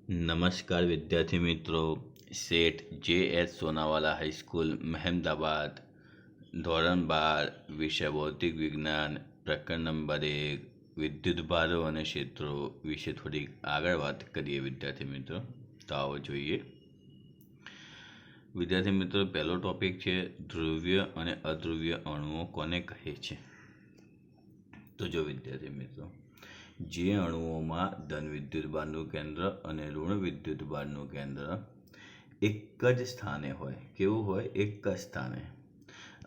नमस्कार विद्यार्थी मित्रों, सेठ जे.एस. सोनावाला हाईस्कूल महेमदाबाद ધોરણ 12 વિષય ભૌતિક વિજ્ઞાન પ્રકરણ નંબર 1 વિદ્યુત ભારો અને ક્ષેત્રો વિશે થોડીક આગળ વાત કરીએ વિદ્યાર્થી મિત્રો. તો આવો જોઈએ. વિદ્યાર્થી મિત્રો, પહેલો ટોપિક છે ધ્રુવ્ય અને અધ્રુવ્ય અણુઓ કોને કહે છે. તો જો વિદ્યાર્થી મિત્રો, જે અણુઓમાં ધન વિદ્યુતભારનું કેન્દ્ર અને ઋણ વિદ્યુતભારનું કેન્દ્ર એક જ સ્થાને હોય, કેવું હોય, એક જ સ્થાને,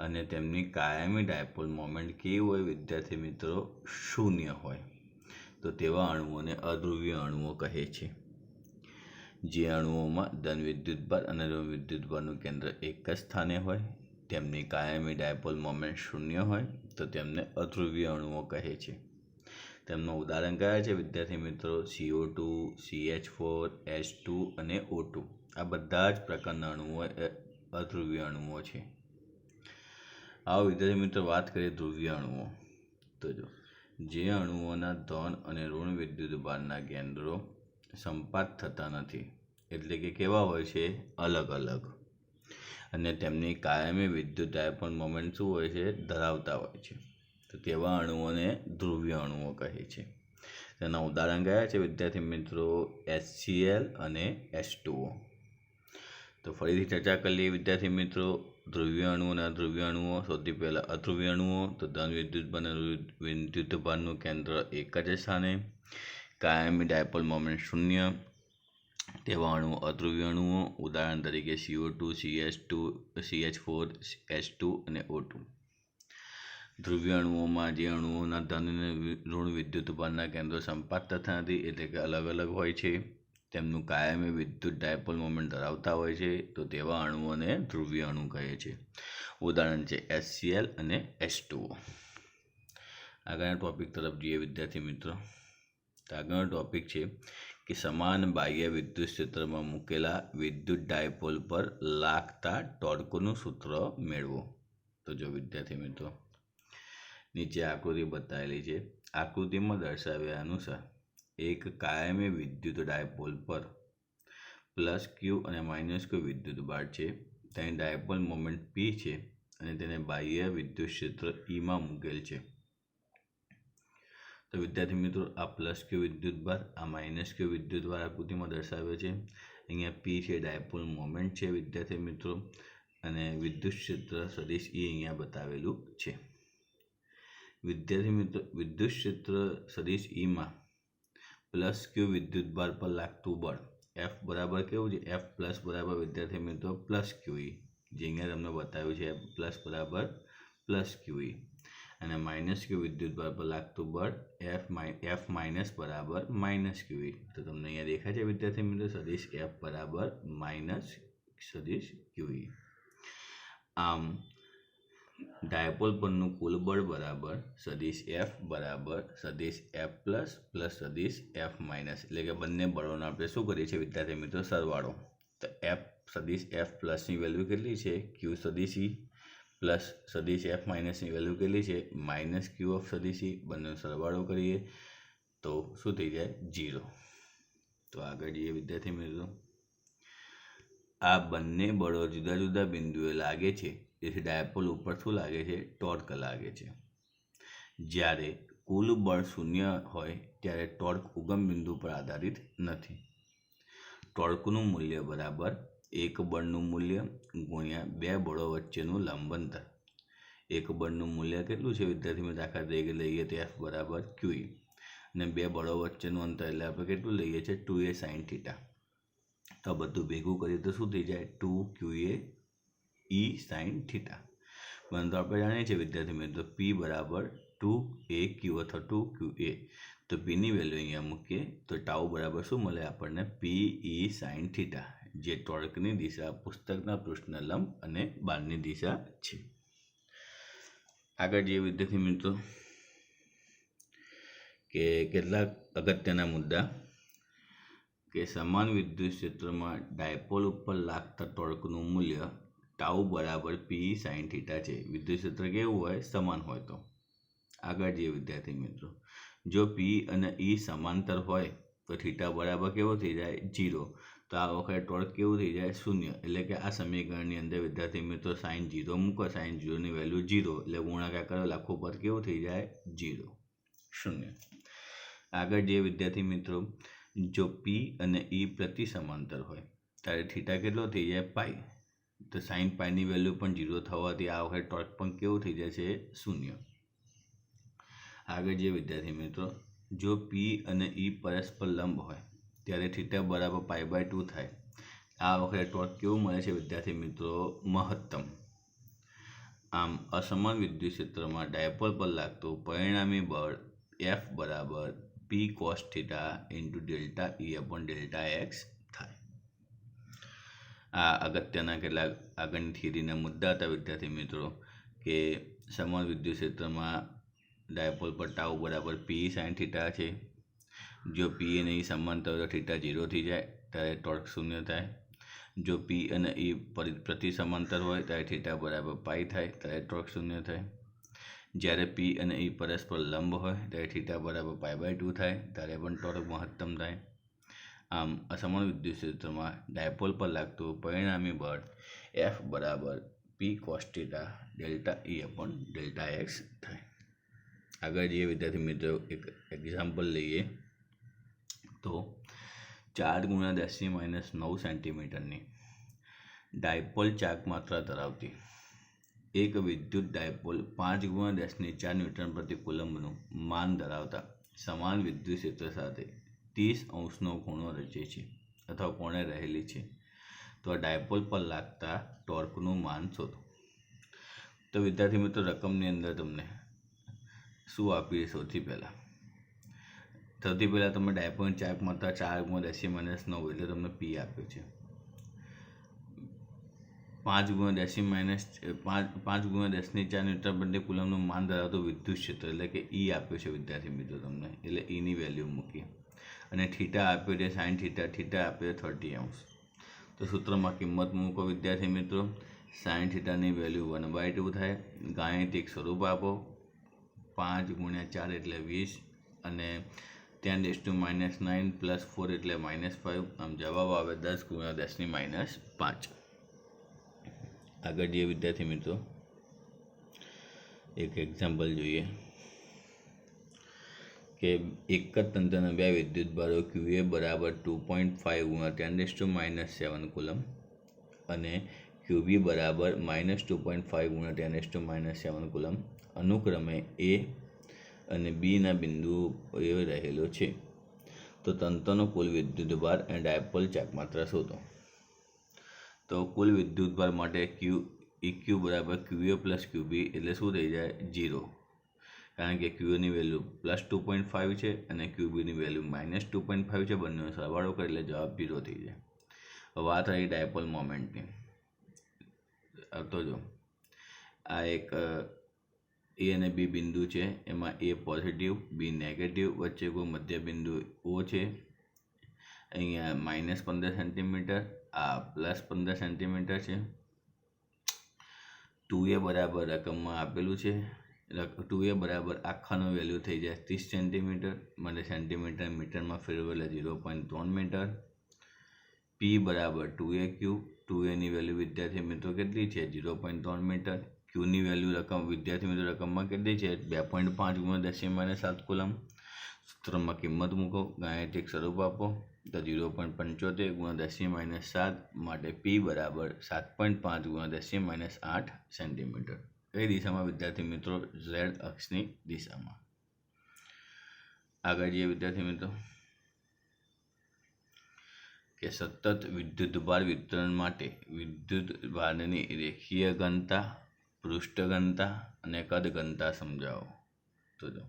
અને તેમની કાયમી ડાયપોલ મોમેન્ટ કેવી હોય વિદ્યાર્થી મિત્રો, શૂન્ય હોય, તો તેવા અણુઓને અધ્રુવ્ય અણુઓ કહે છે. જે અણુઓમાં ધન વિદ્યુતભાર અને ઋણ વિદ્યુતભારનું કેન્દ્ર એક જ સ્થાને હોય, તેમની કાયમી ડાયપોલ મોમેન્ટ શૂન્ય હોય, તો તેમને અધ્રુવ્ય અણુઓ કહે છે. તેમનું ઉદાહરણ કયા છે વિદ્યાર્થી મિત્રો? CO2, CH4, H2 અને O2. આ બધા જ પ્રકારના અણુઓ અધ્રુવ્ય અણુઓ છે. આવો વિદ્યાર્થી મિત્રો વાત કરીએ ધ્રુવ્ય અણુઓ. તો જો, જે અણુઓના ધન અને ઋણ વિદ્યુતભારના કેન્દ્રો સંપાત થતા નથી, એટલે કે કેવા હોય છે? અલગ અલગ, અને તેમની કાયમી વિદ્યુત ડાયપોલ મોમેન્ટ શું હોય છે? ધરાવતા હોય છે, તો તેવા અણુઓને ધ્રુવ્ય અણુઓ કહે છે. તેના ઉદાહરણ કયા છે વિદ્યાર્થી મિત્રો? HCl અને H2O. તો ફરીથી ચર્ચા કરી લઈએ વિદ્યાર્થી મિત્રો, ધ્રુવ્ય અણુઓ અને અધ્રુવ્ય અણુઓ. સૌથી પહેલાં અધ્રુવ્ય અણુઓ. તો ધન વિદ્યુતભાર અને વિદ્યુતભારનું કેન્દ્ર એક જ સ્થાને, કાયમી ડાયપોલ મોમેન્ટ શૂન્ય, તેવા અણુઓ અધ્રુવ્ય અણુઓ. ઉદાહરણ તરીકે CO2, CH4, H2 અને O2. ધ્રુવ્ય અણુઓમાં જે અણુઓના ધન અને ઋણ વિદ્યુતભારના કેન્દ્રો સંપાત થતા નથી, એટલે કે અલગ અલગ હોય છે, તેમનું કાયમી વિદ્યુત ડાયપોલ મોમેન્ટ ધરાવતા હોય છે, તો તેવા અણુઓને ધ્રુવ્ય અણુ કહે છે. ઉદાહરણ છે HCl અને H2O. આગળના ટોપિક તરફ જઈએ વિદ્યાર્થી મિત્રો. તો આગળનો ટોપિક છે કે સમાન બાહ્ય વિદ્યુત ક્ષેત્રમાં મૂકેલા વિદ્યુત ડાયપોલ પર લાગતા ટોર્કનું સૂત્ર મેળવો. તો જો વિદ્યાર્થી મિત્રો, નીચે આકૃતિ બતાવેલી છે. આકૃતિમાં દર્શાવ્યા અનુસાર એક કાયમી વિદ્યુત ડાયપોલ પર +Q અને -Q વિદ્યુતભાર છે. તેની ડાયપોલ મોમેન્ટ P છે અને તેને બાહ્ય વિદ્યુત ક્ષેત્ર E માં મૂકેલ છે. તો વિદ્યાર્થી મિત્રો, આ +Q વિદ્યુતભાર, આ -Q વિદ્યુતભાર આકૃતિમાં દર્શાવે છે. અહીંયા P છે ડાયપોલ મોમેન્ટ છે વિદ્યાર્થી મિત્રો, અને વિદ્યુત ક્ષેત્ર સદિશ E અહીંયા બતાવેલું છે. વિદ્યાર્થી મિત્રો, વિદ્યુત ક્ષેત્ર સદિશ E માં +Q વિદ્યુતભાર પર લાગતું બળ F બરાબર કેવું છે? F પ્લસ બરાબર વિદ્યાર્થી મિત્રો +QE, જે અહીંયા તમને બતાવ્યું છે. F બરાબર +QE, અને -Q વિદ્યુતભાર પર લાગતું બળ F બરાબર -QE. તો તમને અહીંયા દેખાય છે વિદ્યાર્થી મિત્રો સદિશ F બરાબર સદિશ QE. આમ ડાયપોલ પરનું કુલ બળ બરાબર સદિશ F બરાબર સદિશ F પ્લસ સદિશ F માઇનસ, એટલે કે બંને બળોનો આપણે શું કરીએ છીએ વિદ્યાર્થી મિત્રો? સરવાળો. તો F સદિશ F પ્લસની વેલ્યુ કેટલી છે? Q સદિશ E પ્લસ સદિશ F માઇનસની વેલ્યુ કેટલી છે? -Q ઓફ સદિશ E. બંનેનો સરવાળો કરીએ તો શું થઈ જાય? 0. તો આગળ જઈએ વિદ્યાર્થી મિત્રો. આ બંને બળો જુદા જુદા બિંદુએ લાગે છે, તેથી ડાયપોલ ઉપર શું લાગે છે? ટોર્ક લાગે છે. જ્યારે કુલ બળ શૂન્ય હોય ત્યારે ટોર્ક ઉગમ બિંદુ પર આધારિત નથી. ટોર્કનું મૂલ્ય બરાબર એક બળનું મૂલ્ય ગુણ્યા બે બળો વચ્ચેનું લંબંતર. એક બળનું મૂલ્ય કેટલું છે વિદ્યાર્થી મિત્રો? દાખલા તરીકે લઈએ તો F બરાબર QE, અને બે બળો વચ્ચેનું અંતર એટલે આપણે કેટલું લઈએ છીએ? 2a sin θ. તો બધું ભેગું કરીએ તો શું થઈ જાય? 2QA E sin θ. પરંતુ આપણે જાણીએ છીએ વિદ્યાર્થી મિત્રો P બરાબર 2AQ અથવા 2QA. તો Pની વેલ્યુ અહીંયા મૂકીએ તો ટાઉ બરાબર શું મળે આપણને? PE sin θ, જે ટોર્કની દિશા પુસ્તકના પૃષ્ઠના લંબ અને બારની દિશા છે. આગળ જઈએ વિદ્યાર્થી મિત્રો કે કેટલાક અગત્યના મુદ્દા, કે સમાન વિદ્યુત ક્ષેત્રમાં ડાયપોલ ઉપર લાગતા ટોર્કનું મૂલ્ય ટાઉ બરાબર PE sin θ છે. વિદ્યુત ક્ષેત્ર કેવું હોય? સમાન હોય તો. આગળ જઈએ વિદ્યાર્થી મિત્રો, જો P અને E સમાંતર હોય તો થીટા બરાબર કેવો થઈ જાય 0. તો આ વખતે ટોર્ક કેવું થઈ જાય 0. એટલે કે આ સમીકરણની અંદર વિદ્યાર્થી મિત્રો સાઇન 0 મૂકો, સાઇન 0ની વેલ્યુ 0 એટલે ગુણાકાર કરો, આખું પદ કેવું થઈ જાય 0, 0. આગળ જે વિદ્યાર્થી મિત્રો, જો પી અને ઈ પ્રતિ સમાંતર હોય ત્યારે થીટા કેટલો થઈ જાય પાઈ. તો સાઇન પાઈની વેલ્યુ પણ 0 થવાથી આ વખતે ટોર્ક પણ કેવું થઈ જાય છે 0. આગળ જે વિદ્યાર્થી મિત્રો, જો પી અને ઈ પરસ્પર લંબ હોય ત્યારે થીટા બરાબર π/2 થાય. આ વખતે ટોર્ક કેવું મળે છે વિદ્યાર્થી મિત્રો? મહત્તમ. આમ અસમાન વિદ્યુત ક્ષેત્રમાં ડાયપોલ પર લાગતું પરિણામી બળ F બરાબર P cos θ × Δ E/Δx થાય. આ અગત્યના કેટલાક આગળની થિયરીના મુદ્દા હતા વિદ્યાર્થી મિત્રો, કે સમાન વિદ્યુત ક્ષેત્રમાં ડાયપોલ પર ટાઉ બરાબર P sin θ છે. જો પી અને ઈ સમાંતર હોય તો થીટા 0 થઈ જાય ત્યારે ટોર્ક 0 થાય. જો પી અને ઈ પ્રતિ સમાંતર હોય ત્યારે થીટા બરાબર પાઈ થાય ત્યારે ટોર્ક 0 થાય. જ્યારે પી અને ઈ પરસ્પર લંબ હોય ત્યારે થીટા બરાબર π/2 થાય ત્યારે પણ ટોર્ક મહત્તમ થાય. આમ અસમાન વિદ્યુત ક્ષેત્રમાં ડાયપોલ પર લાગતું પરિણામી બળ F બરાબર P cos θ Δ E/Δx થાય. આગળ જે વિદ્યાર્થી મિત્રો એક એક્ઝામ્પલ લઈએ તો 4 × 10⁻⁹ સેન્ટીમીટરની ડાયપોલ ચાક માત્રા ધરાવતી એક વિદ્યુત ડાયપોલ 5 × 10⁴ ન્યૂટન પ્રતિ કુલમ્બનું માન ધરાવતા સમાન વિદ્યુત ક્ષેત્ર સાથે 30° ખૂણો રચે છે અથવા કોણે રહેલી છે. તો આ ડાયપોલ પર લાગતા ટોર્કનું માન શોધો. તો વિદ્યાર્થી મિત્રો, રકમની અંદર તમને શું આપી? સૌથી પહેલાં તમે ડાયપોલ ચાક માત્રા 4 × 10⁻⁹ એટલે તમને પી આપ્યો છે. 5 × 10⁻⁴ ન્યૂટન પ્રતિ કુલમનું માન ધરાવતું વિદ્યુત ક્ષેત્ર એટલે કે ઈ આપ્યો છે વિદ્યાર્થી મિત્રો તમને, એટલે ઈની વેલ્યુ મૂકી. અને થીટા આપ્યો છે સાઇન થીટા, થીટા આપ્યો 30°. તો સૂત્રમાં કિંમત મૂકો વિદ્યાર્થી મિત્રો. સાઇન થીટાની વેલ્યુ 1/2 થાય. ગાણિતિક સ્વરૂપ આપો. 5 × 4 એટલે 20 અને 10⁻⁹ + 4 એટલે -5. આમ જવાબ આવે 10 × 10⁻5. આગળ જે વિદ્યાર્થી મિત્રો એક એક્ઝામ્પલ જોઈએ કે એક જ તંત્રના બે વિદ્યુત ભારો QA બરાબર 2.5 × 10⁻⁷ કુલમ અને QB બરાબર -2.5 × 10⁻⁷ કુલમ અનુક્રમે A અને Bના બિંદુએ રહેલો છે. તો તંત્રનો કુલ વિદ્યુતભાર અને ડાયપોલ ચાક માત્રા શોધો. તો કુલ વિદ્યુતભાર માટે EQ બરાબર QA + QB એટલે શું થઈ જાય? 0. કારણ કે QAની વેલ્યુ +2.5 છે અને QBની વેલ્યુ -2.5 છે. બંનેનો સરવાળો કરે એટલે જવાબ 0 થઈ જાય. વાત રહી ડાયપોલ મોમેન્ટની. તો જો આ એક A અને B બિંદુ છે, એમાં A પોઝિટિવ, B નેગેટિવ, વચ્ચે કોઈ મધ્ય બિંદુ O છે. અહીંયા -15 સેન્ટીમીટર, આ +15 સેન્ટીમીટર છે. 2A બરાબર રકમમાં આપેલું છે. 2A બરાબર આખાનું વેલ્યુ થઈ જાય 30 સેન્ટીમીટર, મને સેન્ટીમીટર મીટરમાં ફેરવો એટલે 0.3 મીટર. P બરાબર 2AQ, 2Aની વેલ્યુ વિદ્યાર્થી મિત્રો કેટલી છે? 0.3 મીટર. Qની વેલ્યુ વિદ્યાર્થી મિત્રો રકમમાં કેટલી છે? 2.5 × 10⁻⁷ કુલમ. સૂત્રમાં કિંમત મૂકો, ગાણિતિક સ્વરૂપ આપો. તો 0.75 × 10⁻⁷ માટે P બરાબર 7.5 × 10⁻8 સેન્ટીમીટર. કઈ દિશામાં વિદ્યાર્થી મિત્રો? Z અક્ષની દિશામાં. આગળ જે વિદ્યાર્થી મિત્રો કે સતત વિદ્યુતભાર વિતરણ માટે વિદ્યુતભારની રેખીય ઘનતા, પૃષ્ઠ ઘનતા અને કદ ઘનતા સમજાવો. તો જો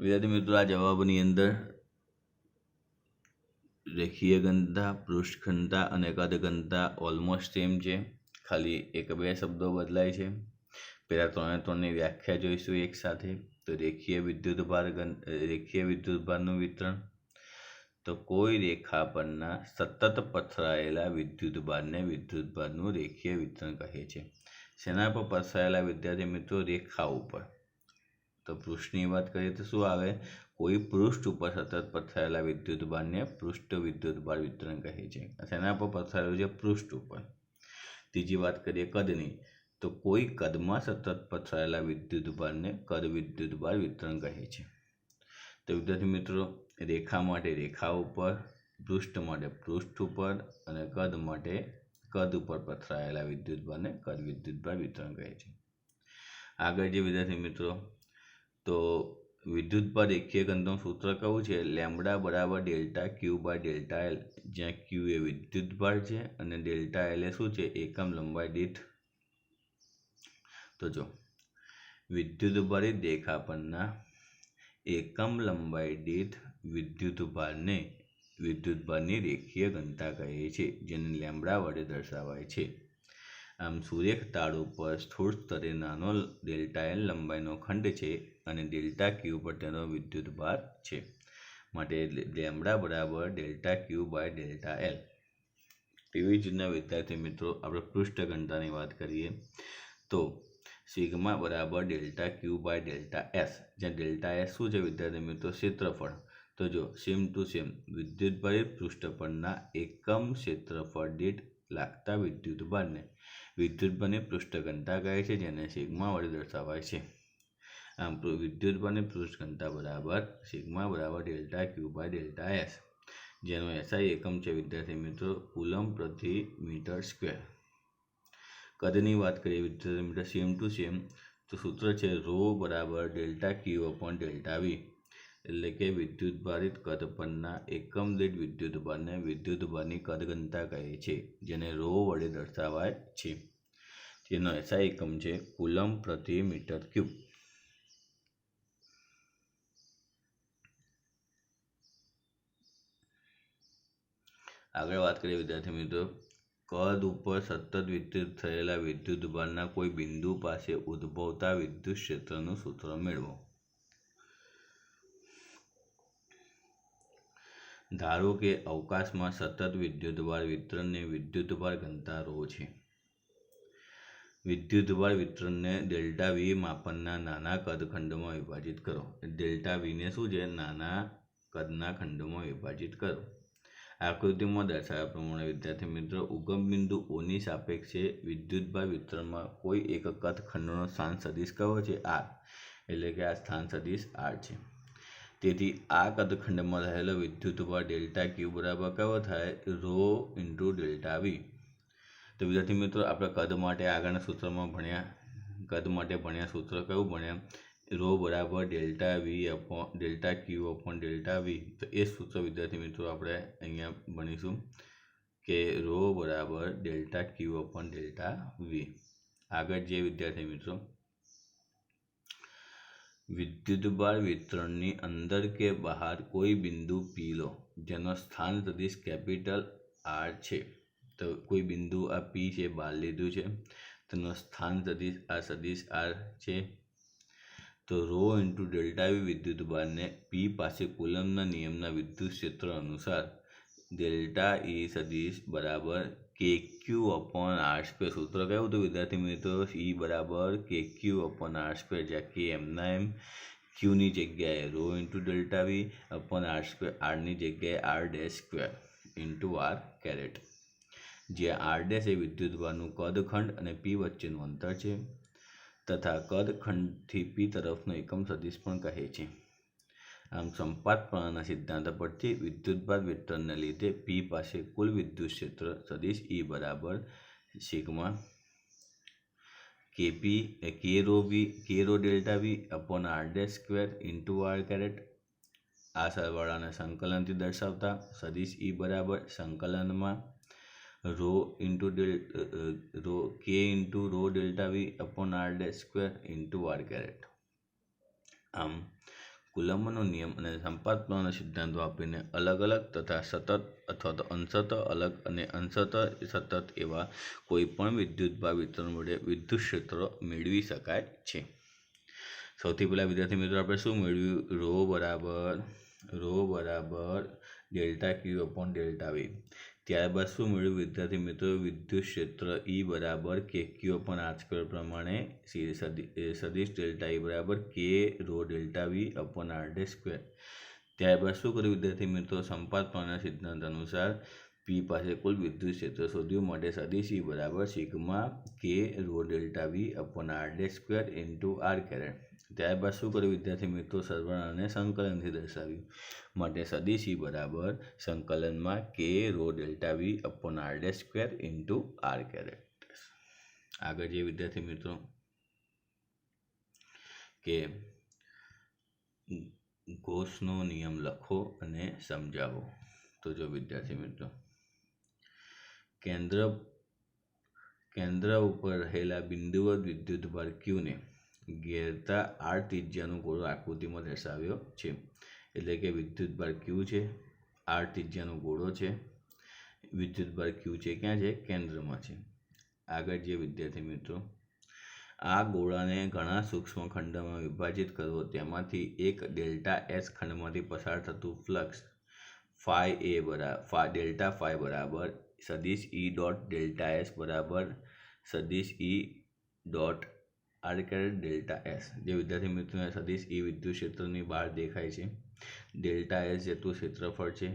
વિદ્યાર્થી મિત્રો, આ જવાબની અંદર રેખીય ઘનતા, પૃષ્ઠ ઘનતા અને કદ ઘનતા ઓલમોસ્ટ સેમ છે, ખાલી 1-2 શબ્દો બદલાય છે. પહેલાં 3ની વ્યાખ્યા જોઈશું એક સાથે. તો રેખીય વિદ્યુતભારનું વિતરણ, તો કોઈ રેખા પરના સતત પથરાયેલા વિદ્યુતભારને વિદ્યુતભારનું રેખીય વિતરણ કહે છે. શેના પર પથરાયેલા વિદ્યાર્થી મિત્રો? રેખા ઉપર. તો પૃષ્ઠની વાત કરીએ તો શું આવે? કોઈ પૃષ્ઠ ઉપર સતત પથરાયેલા વિદ્યુતભારને પૃષ્ઠ વિદ્યુતભાર વિતરણ કહે છે. શેના પર પથરાયેલું છે? પૃષ્ઠ ઉપર. ત્રીજી વાત કરીએ કદની, તો કોઈ કદમાં સતત પથરાયેલા વિદ્યુતભારને કદ વિદ્યુતભાર વિતરણ કહે છે. તો વિદ્યાર્થી મિત્રો, રેખા માટે રેખા ઉપર, પૃષ્ઠ માટે પૃષ્ઠ ઉપર અને કદ માટે કદ ઉપર પથરાયેલા વિદ્યુતભારને કદ વિદ્યુતભાર વિતરણ કહે છે. આગળ જે વિદ્યાર્થી મિત્રો, તો વિદ્યુતભાર રેખીય ઘનતાનું સૂત્ર કયું છે? લેમ્બડા બરાબર delta Q by delta L, જ્યાં ક્યુ એ વિદ્યુતભાર છે અને ડેલ્ટા એલ એ શું છે? એકમ લંબાઈ દીઠ. તો જો વિદ્યુતભારિત રેખા પરના એકમ લંબાઈ દીઠ વિદ્યુતભારની રેખીય ઘનતા કહે છે, જેને લેમ્બડા વડે દર્શાવાય છે. આમ સુરેખ તાળ ઉપર સ્થૂળ સ્તરે નાનો ડેલ્ટા એલ લંબાઈનો ખંડ છે અને ડેલ્ટા ક્યુ પર તેનો વિદ્યુતભાર છે, માટે લેમ્બડા બરાબર delta Q by delta L. એવી જ રીતના વિદ્યાર્થી મિત્રો, આપણે પૃષ્ઠ ઘનતાની વાત કરીએ તો સિગ્મા બરાબર delta Q by delta S, જ્યાં ડેલ્ટા એસ શું છે વિદ્યાર્થી મિત્રો? ક્ષેત્રફળ. તો જો સેમ ટુ સેમ વિદ્યુતભારિત પૃષ્ઠ પરના એકમ ક્ષેત્રફળ દીઠ લાગતા વિદ્યુતભારની પૃષ્ઠ ઘનતા કહે છે, જેને સિગ્મા વડે દર્શાવાય છે. આમ વિદ્યુતભારની પૃષ્ઠ ઘનતા બરાબર સિગ્મા બરાબર delta Q by delta S, જેનો એસઆઈ એકમ છે વિદ્યાર્થી મિત્રો કુલમ પ્રતિ મીટર સ્ક્વેર. કદની વાત કરીએ વિદ્યાર્થી મિત્રો, સેમ ટુ સેમ, તો સૂત્ર છે રો બરાબર delta Q upon delta V, એટલે કે વિદ્યુતભારિત કદ પરના એકમ દીઠ વિદ્યુતભારને વિદ્યુતભારની કદ ઘનતા કહે છે, જેને રો વડે દર્શાવાય છે. જેનો એસઆઈ એકમ છે કુલમ પ્રતિ મીટર ક્યુબ. આગળ વાત કરીએ વિદ્યાર્થી મિત્રો, કદ ઉપર સતત વિતરિત થયેલા વિદ્યુતભારના કોઈ બિંદુ પાસે ઉદ્ભવતા વિદ્યુત ક્ષેત્રનું સૂત્ર મેળવો. ધારો કે અવકાશમાં સતત વિદ્યુતભાર વિતરણની વિદ્યુતભાર ઘનતા ρ છે. વિદ્યુતભાર વિતરણને ડેલ્ટા વી માપનના નાના કદ ખંડમાં વિભાજિત કરો. ડેલ્ટા વીને શું છે? નાના કદના ખંડમાં વિભાજિત કરો. આકૃતિમાં દર્શાવ્યા પ્રમાણે વિદ્યાર્થી મિત્રો, ઉગમ બિંદુ ઓની સાપેક્ષે વિદ્યુતભાર વિતરણમાં કોઈ એક કદ ખંડનો સ્થાન સદિશ કયો છે? આર, એટલે કે આ સ્થાન સદિશ આર છે. તેથી આ કદખંડમાં રહેલો વિદ્યુતભાર ડેલ્ટા ક્યુ બરાબર કયો થાય? Rho into delta V. તો વિદ્યાર્થી મિત્રો, આપણે કદ માટે આગળના સૂત્રમાં ભણ્યા સૂત્ર કયું ભણ્યા? રો બરાબર delta V upon delta Q upon delta V. તો એ સૂત્ર વિદ્યાર્થી મિત્રો આપણે અહીંયા ભણીશું કે રો બરાબર delta Q upon delta V. આગળ જે વિદ્યાર્થી મિત્રો, વિદ્યુતભાર વિતરણની અંદર કે બહાર કોઈ બિંદુ પી લો, જેનો સ્થાન સદિશ કેપિટલ આર છે. તો કોઈ બિંદુ આ પી છે, બહાર લીધું છે, તેનો સ્થાન સદિશ આર છે. તો રો ઇન્ટુ ડેલ્ટા વી વિદ્યુતભારને પી પાસે કુલમના નિયમના વિદ્યુત ક્ષેત્ર અનુસાર ડેલ્ટા ઈ સદિશ બરાબર કે ક્યુ અપોન આર સ્ક્વેર. સૂત્ર કયું હતું વિદ્યાર્થી મિત્રો? ઈ બરાબર કે ક્યુ અપોન આર સ્ક્વેર, જ્યાં કે એમના એમ, ક્યુની જગ્યાએ rho into delta V upon R square, આરની જગ્યાએ R dash square into R caret, જ્યાં આર ડેશ એ વિદ્યુતભારનું કદખંડ અને પી વચ્ચેનું અંતર છે તથા કદખંડથી પી તરફનો એકમ સદિશ પણ કહે છે. આમ સંપાત પ્રવાહના સિદ્ધાંત પરથી વિદ્યુતભાર વિતરણને લીધે પી પાસે કુલ વિદ્યુત ક્ષેત્ર સદિશ ઈ બરાબર sigma KP K rho delta V upon R dash square into R caret. આ સરવાળાને સંકલનથી દર્શાવતા સદિશ ઈ બરાબર સંકલનમાં rho into K into rho delta V upon R dash square into R caret. આમ કુલમ્બનો નિયમ અને સંપાત પ્રવાહના સિદ્ધાંતો આપીને અલગ અલગ તથા સતત અથવા તો અંશતઃ અલગ અને અંશતઃ સતત એવા કોઈ પણ વિદ્યુતભાર વિતરણ વડે વિદ્યુત ક્ષેત્ર મેળવી શકાય છે. સૌથી પહેલાં વિદ્યાર્થી મિત્રો આપણે શું મેળવ્યું? રો બરાબર delta Q upon delta V. ત્યારબાદ શું મળ્યું વિદ્યાર્થી મિત્રો? વિદ્યુત ક્ષેત્ર E બરાબર KQ/R² પ્રમાણે સદિશ ડેલ્ટા E બરાબર K ρ ડેલ્ટા V/R². ત્યારબાદ શું કર્યું વિદ્યાર્થી મિત્રો? સંપાતના સિદ્ધાંત અનુસાર P પાસે કુલ વિદ્યુત ક્ષેત્ર શોધ્યું માટે સદિશ E બરાબર sigma K ρ delta V/R² R². ત્યારબાદ શું કર્યું વિદ્યાર્થી મિત્રો? સરવાળાને સંકલનથી દર્શાવ્યું માટે સદિશ E બરાબર સંકલનમાં K ρ ડેલ્ટા V/R² R². આગળ જે વિદ્યાર્થી મિત્રો કે ગૌસનો નિયમ લખો અને સમજાવો. તો જો વિદ્યાર્થી મિત્રો કેન્દ્ર ઉપર રહેલા બિંદુવત વિદ્યુતભાર Qને ઘેરતા R ત્રિજ્યાનું ગોળો આકૃતિમાં દર્શાવ્યો છે. એટલે કે વિદ્યુતભાર Q છે, R ત્રિજ્યાનો ગોળો છે, વિદ્યુતભાર Q છે ક્યાં છે? કેન્દ્રમાં છે. આગળ જે વિદ્યાર્થી મિત્રો આ ગોળાને ઘણા સૂક્ષ્મ ખંડમાં વિભાજિત કરવો, તેમાંથી એક ડેલ્ટા S ખંડમાંથી પસાર થતું ફ્લક્સ ડેલ્ટા ફાઈ બરાબર સદિશ E ડોટ ડેલ્ટા S બરાબર સદિશ E dot R² delta S. જે વિદ્યાર્થી મિત્રો સદિશ E વિદ્યુત ક્ષેત્રની બહાર દેખાય છે, ડેલ્ટા S જેટલું ક્ષેત્રફળ છે,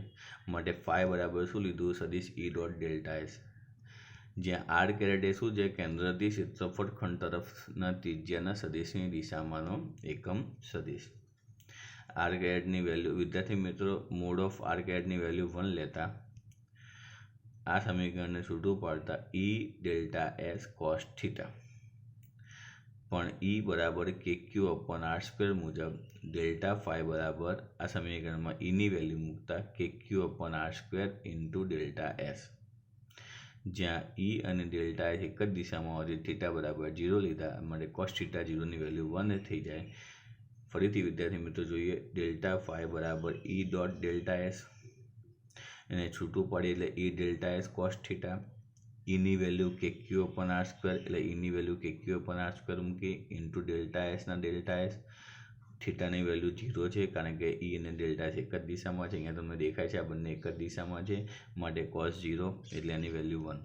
માટે ફાઈ બરાબર શું લીધું? સદિશ E ડોટ ડેલ્ટા S. જ્યાં R² એ શું છે? કેન્દ્રથી ક્ષેત્રફળ ખંડ તરફના ત્રિજ્યાના સદિશની દિશામાંનો એકમ સદિશ. R²ની વેલ્યુ વિદ્યાર્થી મિત્રો મોડ ઓફ R²ની વેલ્યુ 1 લેતા આ સમીકરણને છૂટું પાડતા E delta S cos theta, પણ E બરાબર KQ/R² મુજબ ડેલ્ટા ફાઈ બરાબર આ સમીકરણમાં Eની વેલ્યુ મૂકતા KQ/R² ડેલ્ટા S. જ્યાં E અને ડેલ્ટા S એક જ દિશામાં હોય, થીટા બરાબર 0 લીધા માટે કોસ થીટા 0ની વેલ્યુ 1 થઈ જાય. ફરીથી વિદ્યાર્થી મિત્રો જોઈએ ડેલ્ટા ફાઈ બરાબર E ડોટ ડેલ્ટા S, એને છૂટું પાડીએ એટલે E delta S cos theta, Eની વેલ્યુ KQ/R² એટલે Eની વેલ્યુ KQ/R² મૂકી ઇન્ટુ ડેલ્ટા Sના ડેલ્ટા S. થીટાની વેલ્યુ 0 છે કારણ કે E અને ડેલ્ટા S એક જ દિશામાં છે. અહીંયા તમને દેખાય છે આ બંને એક જ દિશામાં છે, માટે કોસ 0 એટલે એની વેલ્યુ 1.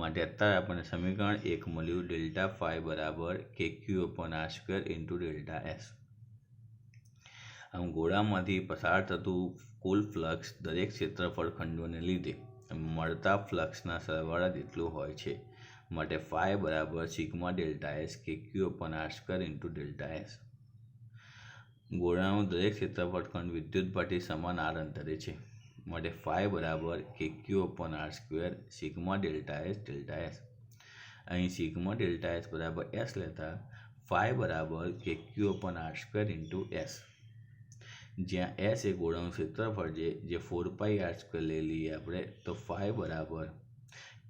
માટે અત્યારે આપણને સમીકરણ 1 મળ્યું ડેલ્ટા ફાઈ બરાબર KQ/R² ડેલ્ટા S. આમ ગોળામાંથી પસાર થતું કુલ ફ્લક્સ દરેક ક્ષેત્રફળ ખંડોને લીધે મળતા ફ્લક્સના સરવાળા જેટલું હોય છે, માટે ફાઈ બરાબર sigma delta S KQ/R² delta S. ગોળાનું દરેક ક્ષેત્રફળ ખંડ વિદ્યુતભારથી સમાન R અંતરે છે, માટે ફાઈ બરાબર KQ/R² sigma delta S delta S. અહીં સિગ્મા ડેલ્ટા S બરાબર S લેતા ફાઈ બરાબર KQ/R² S. જ્યાં S એ ગોળાનું ક્ષેત્રફળ છે, જે 4πR² લઈ લઈએ આપણે તો ફાઈ બરાબર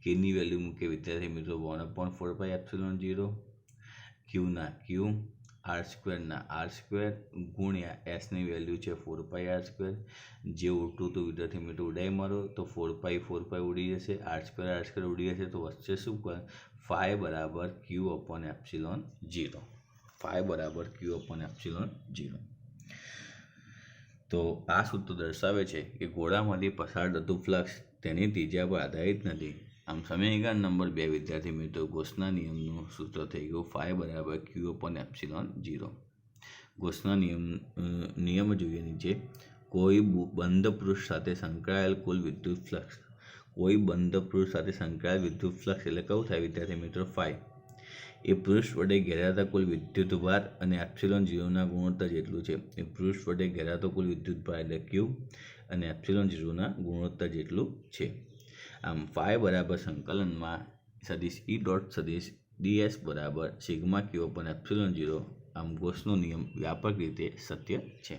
Kની વેલ્યુ મૂકીએ વિદ્યાર્થી મિત્રો 1/4πε0, Qના Q, R² ના R² ગુણ્યા Sની વેલ્યુ છે 4πR². જે ઉડતું હતું વિદ્યાર્થી મિત્રો ઉડાઈ મારો તો 4π ઉડી જશે, R² ઉડી જશે તો વચ્ચે શું કરે? ફાઈ બરાબર Q/ε0. ફાઈ બરાબર Q/ε0. તો આ સૂત્ર દર્શાવે છે કે ગોળામાંથી પસાર થતું ફ્લક્સ તેની ત્રિજ્યા પર આધારિત નથી. આમ સમીકરણ નંબર 2 વિદ્યાર્થી મિત્રો ગૌસના નિયમનું સૂત્ર થઈ ગયું ફાઈ બરાબર Q/ε0. ગૌસના નિયમ જોઈએ નીચે. કોઈ બંધ પૃષ્ઠ સાથે સંકળાયેલ કુલ વિદ્યુત ફ્લક્સ. કોઈ બંધ પૃષ્ઠ સાથે સંકળાયેલ વિદ્યુત ફ્લક્સ એટલે કયું થાય વિદ્યાર્થી મિત્રો? ફાઈ. એ પૃષ્ઠ વડે ઘેરાતા કુલ વિદ્યુતભાર અને ε0ના ગુણોત્તર જેટલું છે. એ પૃષ્ઠ વડે ઘેરાતો કુલ વિદ્યુતભાર એટલે Q અને ε0ના ગુણોત્તર જેટલું છે. આમ ફાઈ બરાબર સંકલનમાં સદિશ E ડોટ સદિશ ds બરાબર સિગ્મા Q/ε0. આમ ગૌસનો નિયમ વ્યાપક રીતે સત્ય છે.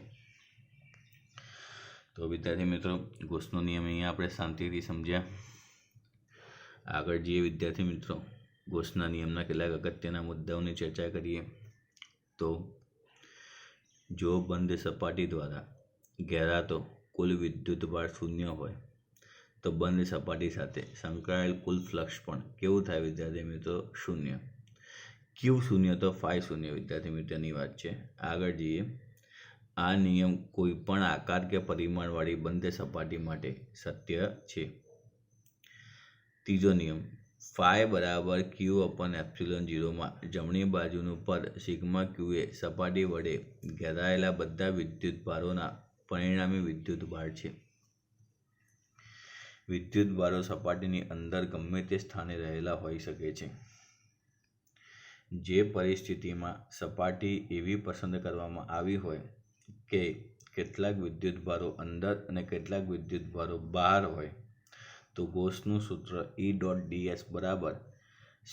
તો વિદ્યાર્થી મિત્રો ગૌસનો નિયમ અહીંયા આપણે શાંતિથી સમજ્યા. આગળ જે વિદ્યાર્થી મિત્રો ગૌસના નિયમના કેટલાક અગત્યના મુદ્દાઓની ચર્ચા કરીએ. તો જો બંધ સપાટી દ્વારા ઘેરાતો કુલ વિદ્યુતભાર શૂન્ય હોય તો બંધ સપાટી સાથે સંકળાયેલ કુલ ફ્લક્સ પણ કેવું થાય વિદ્યાર્થી મિત્રો? શૂન્ય. Q શૂન્ય તો ફાઈ શૂન્ય વિદ્યાર્થી મિત્રોની વાત છે. આગળ જઈએ. આ નિયમ કોઈ પણ આકાર કે પરિમાણવાળી બંધ સપાટી માટે સત્ય છે. ત્રીજો નિયમ ફાઈ બરાબર ક્યુ અપન એપ્સિલોન 0માં જમણી બાજુનું પદ સિગ્મા ક્યુ એ સપાટી વડે ઘેરાયેલા બધા વિદ્યુતભારોના પરિણામી વિદ્યુતભાર છે. વિદ્યુતભારો સપાટીની અંદર ગમે તે સ્થાને રહેલા હોઈ શકે છે. જે પરિસ્થિતિમાં સપાટી એવી પસંદ કરવામાં આવી હોય કે કેટલાક વિદ્યુતભારો અંદર અને કેટલાક વિદ્યુતભારો બહાર હોય તો ગોસનું સૂત્ર E.ds બરાબર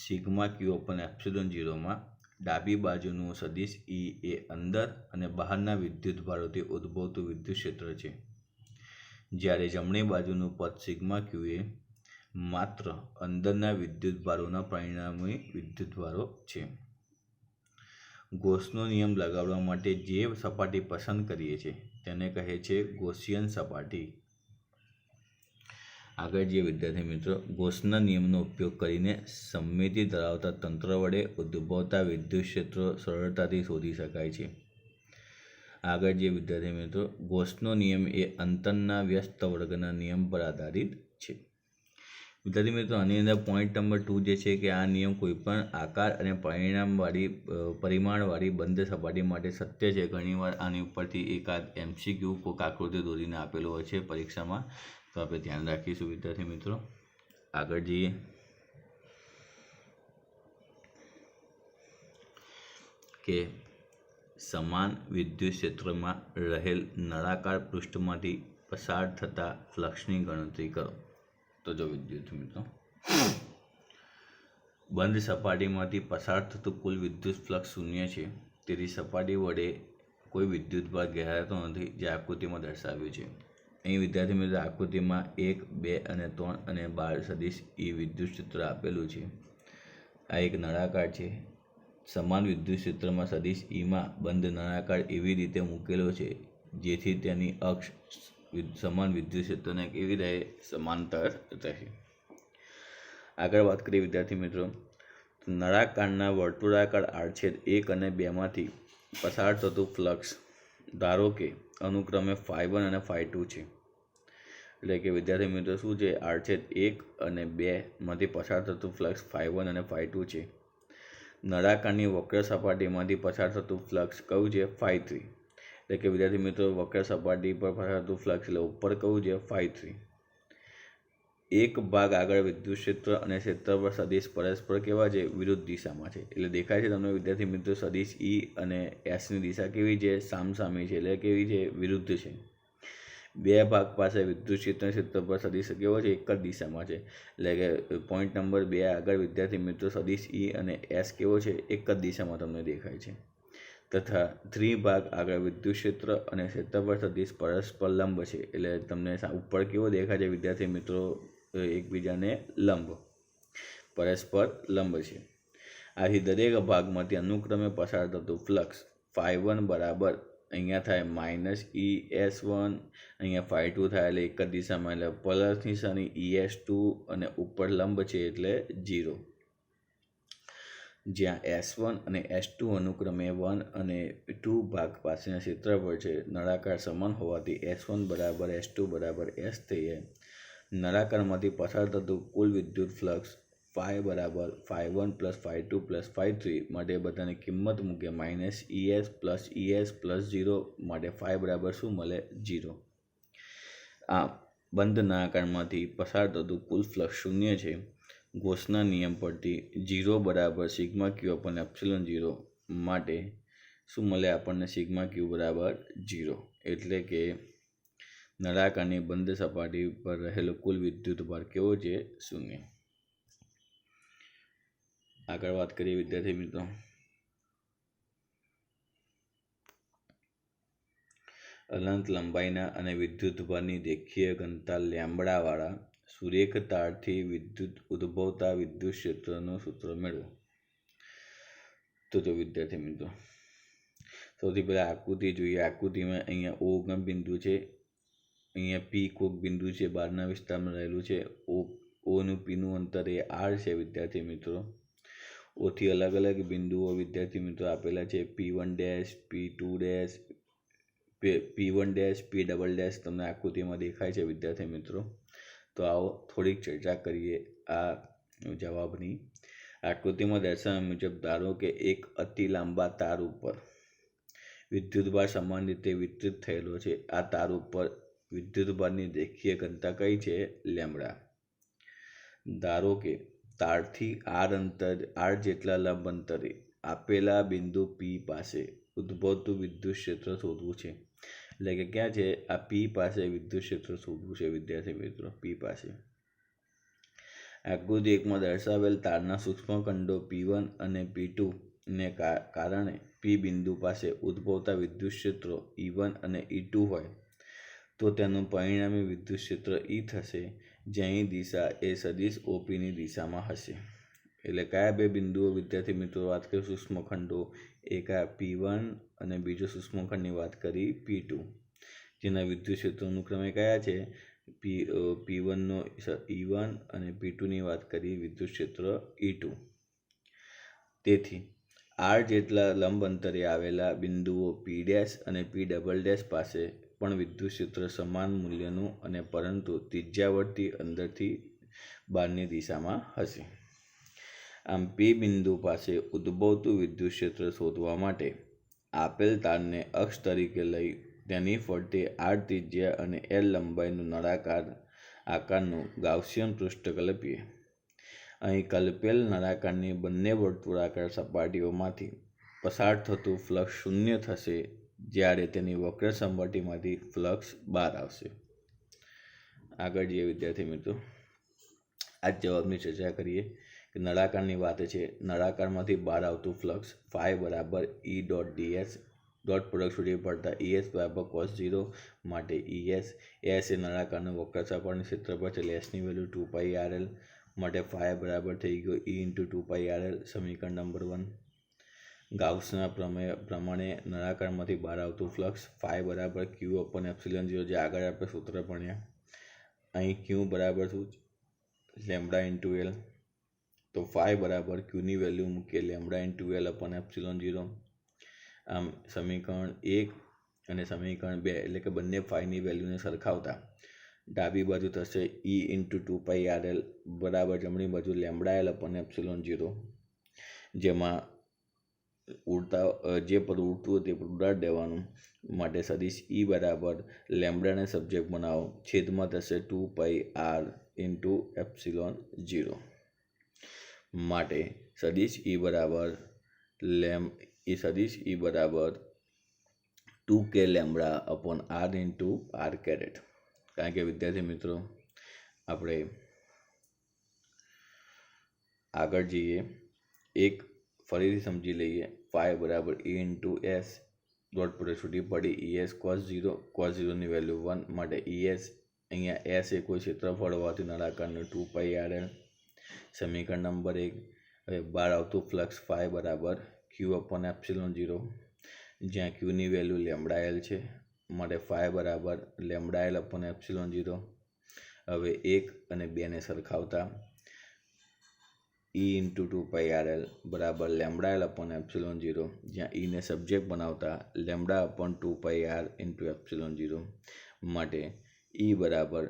સિગ્મા ક્યુ અપન એપ્સિલોન 0માં ડાબી બાજુનું સદિશ E એ અંદર અને બહારના વિદ્યુતભારોથી ઉદ્ભવતું વિદ્યુત ક્ષેત્ર છે, જ્યારે જમણી બાજુનું પદ સિગ્મા ક્યુ એ માત્ર અંદરના વિદ્યુતભારોના પરિણામી વિદ્યુતભારો છે. ગોસનો નિયમ લગાવવા માટે જે સપાટી પસંદ કરીએ છીએ તેને કહે છે ગોસિયન સપાટી. આગળ જે વિદ્યાર્થી મિત્રો ગોસના નિયમનો ઉપયોગ કરીને સમમિતિ ધરાવતા તંત્ર વડે ઉદ્ભવતા વિદ્યુત ક્ષેત્રો સરળતાથી શોધી શકાય છે. આગળ જે વિદ્યાર્થી મિત્રો ગોસનો નિયમ એ અંતરના વ્યસ્ત વર્ગના નિયમ પર આધારિત છે. વિદ્યાર્થી મિત્રો આની અંદર પોઈન્ટ નંબર 2 જે છે કે આ નિયમ કોઈપણ આકાર અને પરિમાણવાળી બંધ સપાટી માટે સત્ય છે. ઘણીવાર આની ઉપરથી એકાદ MCQ કોઈક આકૃતિ દોરીને આપેલો હોય છે પરીક્ષામાં, તો આપણે ધ્યાન રાખીશું વિદ્યાર્થી મિત્રો. આગળ જઈએ. કે સમાન વિદ્યુત ક્ષેત્રમાં રહેલ નળાકાર પૃષ્ઠમાંથી પસાર થતા ફ્લક્સની ગણતરી કરો. તો જો વિદ્યાર્થી મિત્રો બંધ સપાટીમાંથી પસાર થતું કુલ વિદ્યુત ફ્લક્સ શૂન્ય છે, તેથી સપાટી વડે કોઈ વિદ્યુતભાર ઘેરાતો નથી, જે આકૃતિમાં દર્શાવ્યું છે. અહીં વિદ્યાર્થી મિત્રો આકૃતિમાં 1, 2 અને 3 અને 12 સદિશ E વિદ્યુત ક્ષેત્ર આપેલું છે. આ એક નળાકાર છે. સમાન વિદ્યુત ક્ષેત્રમાં સદિશ Eમાં બંધ નળાકાર એવી રીતે મૂકેલો છે જેથી તેની અક્ષ સમાન વિદ્યુત ક્ષેત્રને કેવી રહે, સમાંતર રહે. આગળ વાત કરીએ વિદ્યાર્થી મિત્રો, નળાકારના વર્તુળાકાર આડછેદ 1 અને 2માંથી પસાર થતું ફ્લક્સ ધારો કે અનુક્રમે φ1 અને φ2 છે. એટલે કે વિદ્યાર્થી મિત્રો શું છે, આડછેદ 1 અને 2માંથી પસાર થતું ફ્લક્સ φ1 અને φ2 છે. નળાકારની વક્ર સપાટીમાંથી પસાર થતું ફ્લક્સ કયું છે, φ3. એટલે કે વિદ્યાર્થી મિત્રો વક્ર સપાટી પર પસાર થતું ફ્લક્સ એટલે ઉપર કયું છે, φ3. એક ભાગ આગળ વિદ્યુત ક્ષેત્ર અને ક્ષેત્રફળ સદિશ પરસ્પર કેવા છે, વિરુદ્ધ દિશામાં છે. એટલે દેખાય છે તમને વિદ્યાર્થી મિત્રો સદિશ E અને Sની દિશા કેવી છે, સામસામી છે, એટલે કેવી છે, વિરુદ્ધ છે. બે ભાગ પાસે વિદ્યુત ક્ષેત્ર ક્ષેત્રફળ સદિશ કેવો છે, એક જ દિશામાં છે. એટલે કે પોઈન્ટ નંબર 2 આગળ વિદ્યાર્થી મિત્રો સદિશ E અને S કેવો છે, એક જ દિશામાં તમને દેખાય છે. તથા ત્રિભાગ આગળ વિદ્યુત ક્ષેત્ર અને ક્ષેત્રફળ સદિશ પરસ્પર લંબ છે. એટલે તમને ઉપર કેવો દેખાય છે વિદ્યાર્થી મિત્રો, એકબીજાને લંબ, પરસ્પર લંબ છે. આથી દરેક ભાગમાંથી અનુક્રમે પસાર થતું ફ્લક્સ φ1 બરાબર અહીંયા થાય -ES1, અહીંયા φ2 થાય એટલે એક જ દિશામાં, એટલે પ્લસ નિશાની ES2 અને ઉપર લંબ છે એટલે 0. જ્યાં S1 અને S2 અનુક્રમે 1 અને 2 ભાગ પાસેના ક્ષેત્રફળ છે. નળાકાર સમાન હોવાથી S1 બરાબર S2 બરાબર S થઈ જાય. નળાકારમાંથી પસાર થતું કુલ વિદ્યુત ફ્લક્સ φ બરાબર φ1 પ્લસ φ2 પ્લસ φ3 માટે બધાની કિંમત મૂકે -ES પ્લસ 0 માટે φ બરાબર શું મળે, 0. આ બંધ નળાકારમાંથી પસાર થતું કુલ ફ્લક્સ શૂન્ય છે. ગોસના નિયમ પરથી 0 બરાબર સિગ્મા ક્યુ અપન એપ્સિલોન 0 માટે શું મળે આપણને, સિગ્મા ક્યુ બરાબર 0. એટલે કે નળાકારની બંધ સપાટી પર રહેલો કુલ વિદ્યુતભાર કેવો છે, શૂન્ય. આગળ વાત કરીએ વિદ્યાર્થી મિત્રો, અનંત લંબાઈના અને વિદ્યુતભારની રેખીય ઘનતા લેમ્બડાવાળા સુરેખ તારથી વિદ્યુત ઉદ્ભવતા વિદ્યુત ક્ષેત્રનું સૂત્ર મેળવો. તો જો વિદ્યાર્થી મિત્રો સૌથી પહેલાં આકૃતિ જોઈએ. આકૃતિમાં અહીંયા O બિંદુ છે, અહીંયા P કોક બિંદુ છે, બહારના વિસ્તારમાં રહેલું છે. ઓનું Pનું અંતર એ R છે વિદ્યાર્થી મિત્રો. ઓથી અલગ અલગ બિંદુઓ વિદ્યાર્થી મિત્રો આપેલા છે, P1 dash, P2 dash, P1 dash, P double dash તમને આકૃતિમાં દેખાય છે વિદ્યાર્થી મિત્રો. તો આવો થોડીક ચર્ચા કરીએ આ જવાબની. આકૃતિમાં દર્શાવ્યા મુજબ ધારો કે એક અતિ લાંબા તાર ઉપર વિદ્યુતભાર સમાન રીતે વિતરિત થયેલો છે. આ તાર ઉપર વિદ્યુતભારની રેખીય ઘનતા કઈ છે? લેમ્બડા. ધારો કે તારથી આર જેટલા લંબ અંતરે આપેલા બિંદુ P પાસે ઉદ્ભવતું વિદ્યુત ક્ષેત્ર શોધવું છે. એટલે કે ક્યાં છે? આ P પાસે વિદ્યુત ક્ષેત્ર શોધવું છે વિદ્યાર્થી મિત્રો, P પાસે. આકૃતિ 1માં દર્શાવેલ તારના સૂક્ષ્મખંડો P1 અને P2 ને કારણે P બિંદુ પાસે ઉદ્ભવતા વિદ્યુત ક્ષેત્રો E1 અને E2 હોય તો તેનું પરિણામી વિદ્યુત ક્ષેત્ર E થશે, જેની દિશા એ સદિશ OPની દિશામાં હશે. એટલે કયા બે બિંદુઓ વિદ્યાર્થી મિત્રો વાત કરીએ સૂક્ષ્મખંડો? એક આ P1 અને બીજો સૂક્ષ્મખંડની વાત કરી P2, જેના વિદ્યુત ક્ષેત્રોનું ક્રમે કયા છે? P1નો E1 અને P2ની વાત કરી વિદ્યુત ક્ષેત્ર E2. તેથી R જેટલા લંબ અંતરે આવેલા બિંદુઓ P' અને P" પાસે પણ વિદ્યુત ક્ષેત્ર સમાન મૂલ્યનું અને પરંતુ ત્રિજ્યાવર્તી અંદરથી બહારની દિશામાં હશે. આમ P બિંદુ પાસે ઉદ્ભવતું વિદ્યુત ક્ષેત્ર શોધવા માટે આપેલ તારને અક્ષ તરીકે લઈ તેની ફરતે R ત્રિજ્યા અને L લંબાઈનું નળાકાર આકારનું ગાઉસિયન પૃષ્ઠ કલ્પીએ. અહીં કલ્પેલ નળાકારની બંને વર્તુળાકાર સપાટીઓમાંથી પસાર થતું ફ્લક્સ શૂન્ય થશે, જ્યારે તેની વક્ર સપાટીમાંથી ફ્લક્સ બહાર આવશે. આગળ જઈએ વિદ્યાર્થી મિત્રો, આ જવાબની ચર્ચા કરીએ કે નળાકારની વાત છે. નળાકારમાંથી બહાર આવતું ફ્લક્સ ફાઈ બરાબર E.ds ડોટ પ્રોડક્ટ છૂટી પડતા ES બરાબર cos 0 માટે ES એ નળાકારનું વક્ર સપાટીનું ક્ષેત્રફળ છે. લેસની વેલ્યુ 2πRL માટે ફાઈ બરાબર થઈ ગયો E × 2πRL. સમીકરણ નંબર 1. ગાઉસના પ્રમેય પ્રમાણે નળાકારમાંથી બહાર આવતું ફ્લક્સ ફાઈ બરાબર Q/ε0, જે આગળ આપણે સૂત્ર ભણ્યા. અહીં Q બરાબર શું? Lambda × L. તો ફાઈ બરાબર Qની વેલ્યુ મૂકીએ લેમ્બડા × L/ε0. આમ સમીકરણ 1 અને સમીકરણ 2 એટલે કે બંને ફાઈની વેલ્યુને સરખાવતા ડાબી બાજુ થશે E × 2πRL બરાબર જમણી બાજુ લેમ્બડા L/ε0, જેમાં જે પદ ઉડતું તે પદ ઉડાડી દેવાનું. માટે સદિશ E બરાબર લેમ્બડાને સબ્જેક્ટ બનાવો, છેદમાં થશે 2πR × ε0. માટે સદિશ E બરાબર 2k lambda upon R × R caret. કારણ કે વિદ્યાર્થી મિત્રો આપણે આગળ જઈએ, એક ફરીથી સમજી લઈએ. ફાઈ બરાબર E × S ડોટ પ્રોડક્ટ છૂટી પડી ES cos 0ની વેલ્યુ 1 માટે ES અહીંયા S એ કોઈ ક્ષેત્રફળ હોવાથી નળાકારનું 2πRL. સમીકરણ નંબર 1. હવે બહાર આવતું ફ્લક્સ ફાઈ બરાબર Q/ε0, જ્યાં Qની વેલ્યુ લેમ્બડા L છે માટે ફાઈ બરાબર લેમ્બડા L/ε0. હવે 1 અને 2 ને સરખાવતા E × 2πRL બરાબર લેમ્બડા L/ε0, જ્યાં E ને સબ્જેક્ટ બનાવતા લેમ્બડા/2πR × ε0 માટે E બરાબર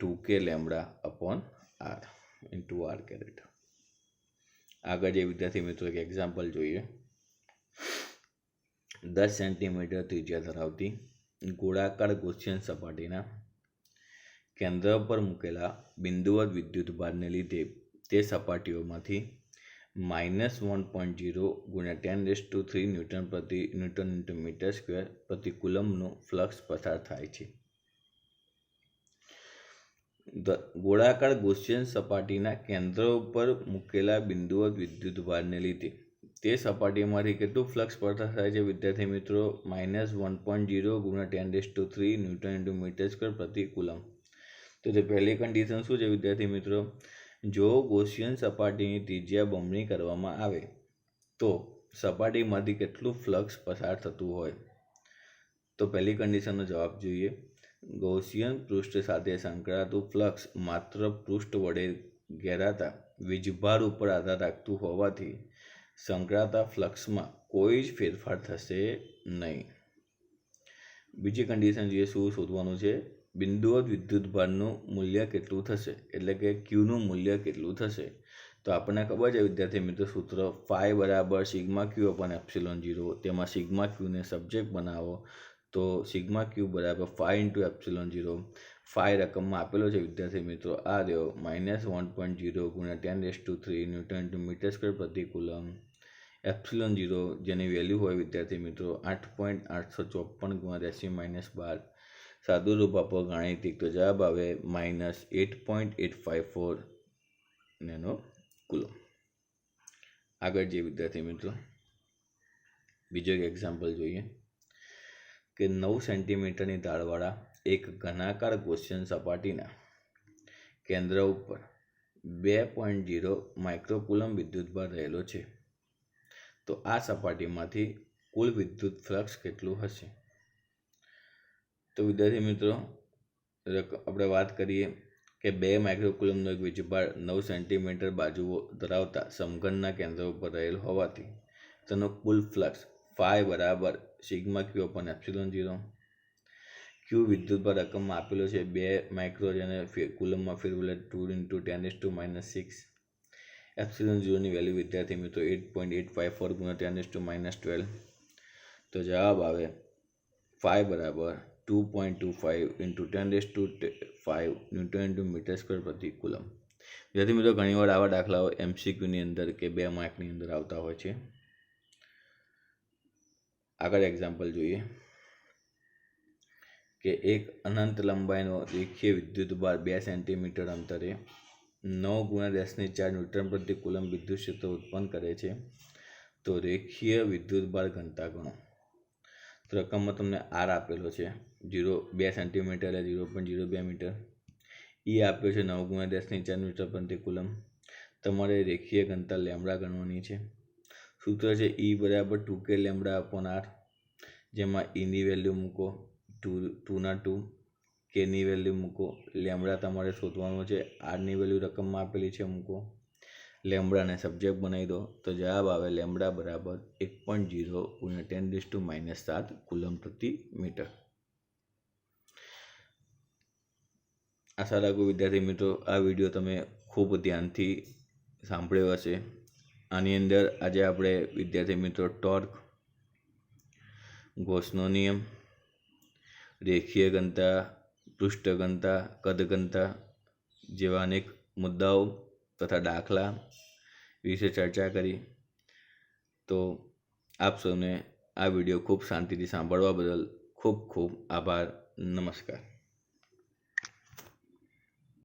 2k lambda upon R × R caret. આગળ જે વિદ્યાર્થી મિત્રો એક એક્ઝામ્પલ જોઈએ. 10 સેન્ટીમીટર ત્રિજ્યા ધરાવતી ગોળાકાર ગૌસિયન સપાટીના કેન્દ્ર પર મૂકેલા બિંદુવત વિદ્યુતભારને લીધે તે સપાટીઓમાંથી -1.0 × 10³ ન્યૂટન/મીટર² પ્રતિ કુલમ્બનું ફ્લક્સ પસાર થાય છે. ગોળાકાર ગૌસિયન સપાટીના કેન્દ્ર ઉપર મૂકેલા બિંદુવત વિદ્યુતભારને લીધે તે સપાટીમાંથી કેટલું ફ્લક્સ પસાર થાય છે વિદ્યાર્થી મિત્રો? -1.0 × 10³ ન્યૂટન/મીટર² પ્રતિ કુલમ્બ. તો તે પહેલી કન્ડિશન શું છે વિદ્યાર્થી મિત્રો? જો ગૌસિયન સપાટીની ત્રિજ્યા બમણી કરવામાં આવે તો સપાટીમાંથી કેટલું ફ્લક્સ પસાર થતું હોય? તો પહેલી કન્ડિશનનો જવાબ જોઈએ. ગૌસિયન પૃષ્ઠ સાથે સંકળાતું ફ્લક્સ માત્ર પૃષ્ઠ વડે ઘેરાતા વીજભાર ઉપર આધાર રાખતું હોવાથી સંકળાતા ફ્લક્સમાં કોઈ જ ફેરફાર થશે નહીં. બીજી કન્ડિશન જોઈએ, શું શોધવાનું છે? બિંદુવત વિદ્યુતભારનું મૂલ્ય કેટલું થશે, એટલે કે ક્યુનું મૂલ્ય કેટલું થશે. તો આપણને ખબર છે વિદ્યાર્થી મિત્રો સૂત્ર ફાઈ બરાબર સિગ્મા ક્યુ અપન એપ્સિલોન 0. તેમાં સિગ્મા ક્યુને સબ્જેક્ટ બનાવો તો સિગ્મા ક્યુ બરાબર 5 ઇન્ટુ એપ્સિલોન 0. 5 રકમમાં આપેલો છે વિદ્યાર્થી મિત્રો આ રહ્યો -1.0 ગુણ્યા 10⁻³ ન્યૂટન ઇન્ટુ મીટર સ્ક્વેર પ્રતિ કુલમ. એપ્સિલોન 0 જેની વેલ્યુ હોય વિદ્યાર્થી મિત્રો 8.854 ગુણ્યા 10⁻12. સાદું રૂપ આપો ગાણિતિક તો જવાબ આવે -8.854 નેનો કુલમ. આગળ જે વિદ્યાર્થી મિત્રો બીજો એક એક્ઝામ્પલ જોઈએ કે 9 સેન્ટીમીટરની ધારવાળા એક ઘનાકાર ગૌસિયન સપાટીના કેન્દ્ર ઉપર 2.0 માઇક્રોકુલમ વિદ્યુતભાર રહેલો છે. તો આ સપાટીમાંથી કુલ વિદ્યુત ફ્લક્સ કેટલું હશે? તો વિદ્યાર્થી મિત્રો આપણે વાત કરીએ કે 2 માઇક્રોકુલમનો એક વીજભાર 9 સેન્ટીમીટર બાજુઓ ધરાવતા સમઘનના કેન્દ્ર ઉપર રહેલ હોવાથી તેનો કુલ ફ્લક્સ ફાઈ બરાબર સિગ્મા ક્યુ અપન એપ્સિલોન 0. ક્યુ વિદ્યુતભાર રકમમાં આપેલો છે 2 માઇક્રો જેને કુલમમાં ફેરવેલ 2 ઇન્ટુ 10⁻⁻6. એપ્સિલોન 0ની વેલ્યુ વિદ્યાર્થી મિત્રો 8.854 ગુણ્યા 10⁻12. તો જવાબ આવે ફાઈ બરાબર 2.25 into 10⁻5 newton into metre square પ્રતિ કુલમ. વિદ્યાર્થી મિત્રો ઘણીવાર આવા દાખલાઓ MCQની અંદર કે 2 માર્કની અંદર આવતા હોય છે. આગળ એક્ઝામ્પલ જોઈએ કે એક અનંત લંબાઈનો રેખીય વિદ્યુતભાર 2 સેન્ટીમીટર અંતરે 9 ગુણ્યા 10⁻4 ન્યૂટન પ્રતિ કુલમ વિદ્યુત ક્ષેત્ર ઉત્પન્ન કરે છે. તો રેખીય વિદ્યુતભાર ઘનતા ગણો. તો રકમમાં તમને આર આપેલો છે 2 સેન્ટીમીટર એટલે 0.02 મીટર. ઈ આપ્યો છે 9 ગુણ્યા 10⁻4 ન્યૂટન પ્રતિ કુલમ. તમારે રેખીય ઘનતા લેમ્બડા ગણવાની છે. સૂત્ર છે ઈ બરાબર 2k લેમ્બડા અપોન આર, જેમાં ઈની વેલ્યુ મૂકો 2 કેની વેલ્યુ મૂકો. લેમ્બડા તમારે શોધવાનો છે, આરની વેલ્યુ રકમમાં આપેલી છે મૂકો. લેમ્બડાને સબ્જેક્ટ બનાવી દો તો જવાબ આવે લેમ્બડા બરાબર 1.0 ગુણ્યા 10⁻⁷ કુલમ પ્રતિ મીટર. આશા રાખું વિદ્યાર્થી મિત્રો આ વિડીયો તમે ખૂબ ધ્યાનથી સાંભળ્યો હશે. આની અંદર આજે આપણે વિદ્યાર્થી મિત્રો ટોર્ક, ગૌસનો નિયમ, રેખીય ઘનતા, પૃષ્ઠ ઘનતા, કદ ઘનતા જેવા અનેક મુદ્દાઓ તથા દાખલા વિશે ચર્ચા કરી. તો આપ સૌને આ વિડીયો ખૂબ શાંતિથી સાંભળવા બદલ ખૂબ ખૂબ આભાર. નમસ્કાર.